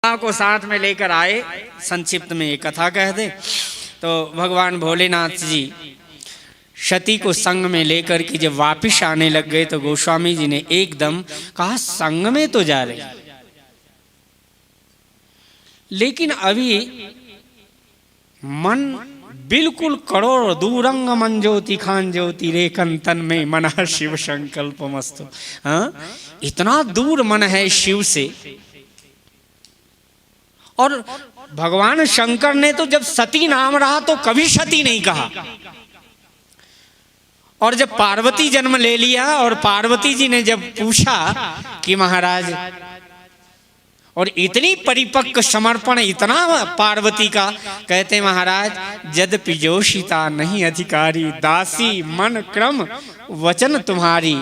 दोहा को साथ में लेकर आए। संक्षिप्त में ये कथा कह दे तो भगवान भोलेनाथ जी सती को संग में लेकर के जब वापिस आने लग गए तो गोस्वामी जी ने एकदम कहा संग में तो जा रहे, लेकिन अभी मन बिल्कुल करोड़ दूरंग मन ज्योति खान ज्योति रेखन तन में मना शिव संकल्प मस्तु। हाँ, इतना दूर मन है शिव से। और भगवान शंकर ने तो जब सती नाम रहा तो कभी सती नहीं कहा, और जब पार्वती जन्म ले लिया और पार्वती जी ने जब पूछा कि महाराज, और इतनी परिपक्व समर्पण इतना पार्वती का, कहते महाराज यद्यपि जोशिता नहीं अधिकारी दासी मन क्रम वचन तुम्हारी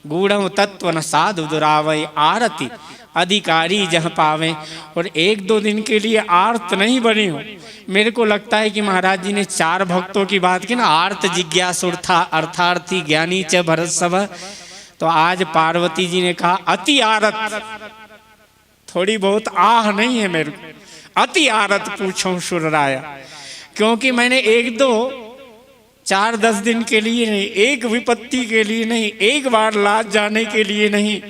गूढ़ तत्व न साधु दुरावय आरती अधिकारी जह पावे। और एक दो दिन के लिए आर्त नहीं बनी हो। मेरे को लगता है कि महाराज जी ने 4 भक्तों की बात की ना, आर्त जिज्ञासुर्था अर्थार्थी ज्ञानी च भरत सब। तो आज पार्वती जी ने कहा अति आरत, थोड़ी बहुत आह नहीं है मेरे को, अति आरत पूछो सुर राया। क्योंकि मैंने 1 2 4 10 दिन के लिए नहीं, एक विपत्ति के लिए नहीं, एक बार लाज जाने के लिए नहीं,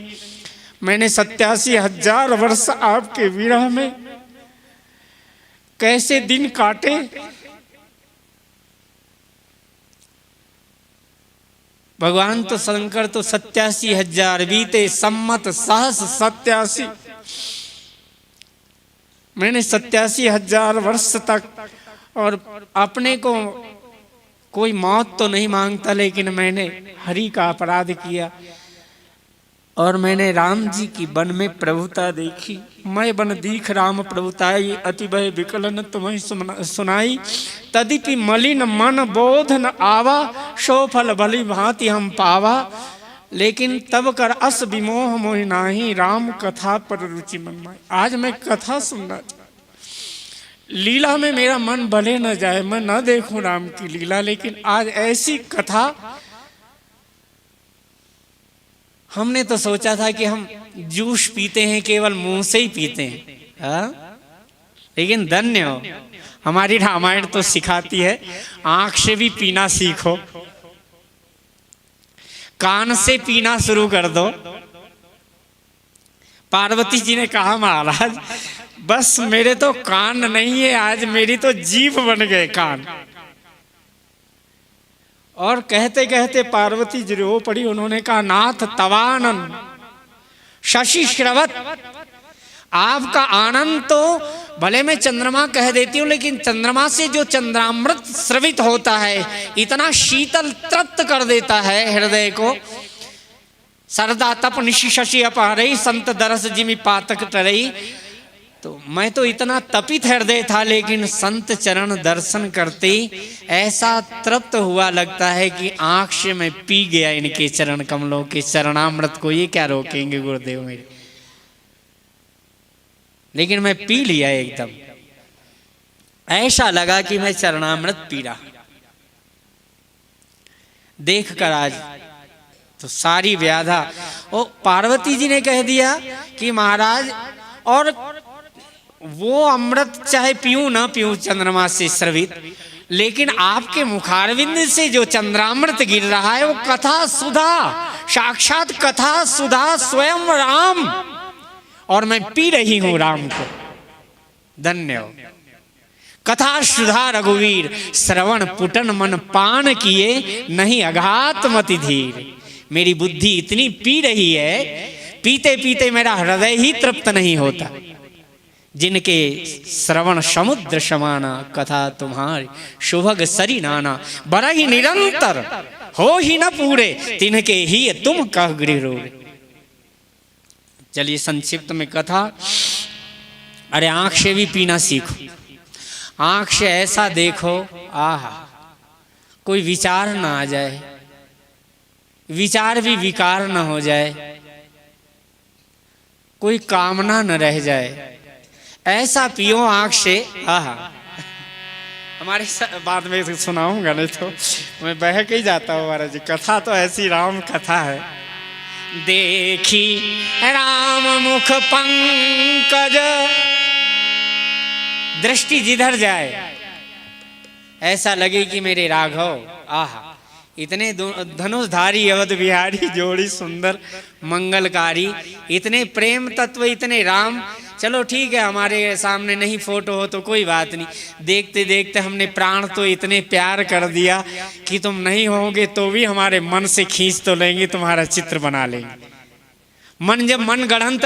मैंने 87,000 वर्ष आपके विरह में कैसे दिन काटे। भगवान तो शंकर तो 87,000 बीते सम्मत सहस 87, मैंने 87,000 वर्ष तक, और अपने को कोई मौत तो नहीं मांगता, लेकिन मैंने हरि का अपराध किया और मैंने राम जी की वन में प्रभुता देखी। मैं बन दीख राम प्रभुताई अति भय विकलन तुम्हें सुनाई, तदिपि मलिन मन बोध न आवा सो फल भली भांति हम पावा। लेकिन तब कर अस विमोह मोहि नाही राम कथा पर रुचि मन माई। आज मैं कथा सुनना, लीला में मेरा मन भले न जाए, मैं न देखूं राम की लीला, लेकिन आज ऐसी कथा। हमने तो सोचा था कि हम जूस पीते हैं, केवल मुंह से ही पीते हैं, हाँ? लेकिन धन्य हो, हमारी रामायण तो सिखाती है आंख से भी पीना सीखो, कान से पीना शुरू कर दो। पार्वती जी ने कहा महाराज बस मेरे तो कान नहीं है, आज मेरी तो जीभ बन गए कान। और कहते कहते पार्वती जी रो पड़ी। उन्होंने कहा नाथ तवानन शशि श्रवत, आपका आनंद तो भले मैं चंद्रमा कह देती हूँ, लेकिन चंद्रमा से जो चंद्रामृत स्रवित होता है इतना शीतल तृप्त कर देता है हृदय को। सरदा तप निशि शशि अपहरई संत दरस जिमि पातक टरई। तो मैं तो इतना तपित हृदय था, लेकिन संत चरण दर्शन करते ऐसा तृप्त हुआ लगता है कि आंख से मैं पी गया इनके चरण कमलों के चरणामृत को। ये क्या रोकेंगे गुरुदेव मेरे, लेकिन मैं पी लिया एकदम। ऐसा लगा कि मैं चरणामृत पी रहा। देख कर आज तो सारी व्याधा, ओ पार्वती जी ने कह दिया कि महाराज, और वो अमृत चाहे पीऊं ना पीऊं चंद्रमा से स्रवित, लेकिन आपके मुखारविंद से जो चंद्रामृत गिर रहा है वो कथा सुधा, साक्षात कथा सुधा स्वयं राम, और मैं पी रही हूं राम को। धन्य हो। कथा सुधा रघुवीर श्रवण पुटन मन पान किए नहीं अघात मति धीर। मेरी बुद्धि इतनी पी रही है, पीते पीते मेरा हृदय ही तृप्त नहीं होता। जिनके श्रवण समुद्र समाना कथा तुम्हारी शुभग सरी नाना, बड़ा ही निरंतर हो ही न पूरे तिनके ही तुम कह गृह रो। चलिए संक्षिप्त में कथा। अरे आंख से भी पीना सीखो, आंख से ऐसा देखो आह कोई विचार ना आ जाए, विचार भी विकार न हो जाए, कोई कामना न रह जाए, ऐसा पियो आंख से। आहा, हमारे बाद में सुनाऊंगा, नहीं तो मैं बह के ही जाता हूँ महाराज जी। कथा तो ऐसी राम कथा है देखी राम मुख पंकज। दृष्टि जिधर जाए ऐसा लगे कि मेरे राघव, आहा इतने धनुषधारी अवध बिहारी, जोड़ी सुंदर मंगलकारी, इतने प्रेम तत्व, इतने राम। चलो ठीक है, हमारे सामने नहीं फोटो हो तो कोई बात नहीं, देखते देखते हमने प्राण तो इतने प्यार कर दिया कि तुम नहीं होगे तो भी हमारे मन से खींच तो लेंगे, तुम्हारा चित्र बना लेंगे। मन जब मन गढ़ंत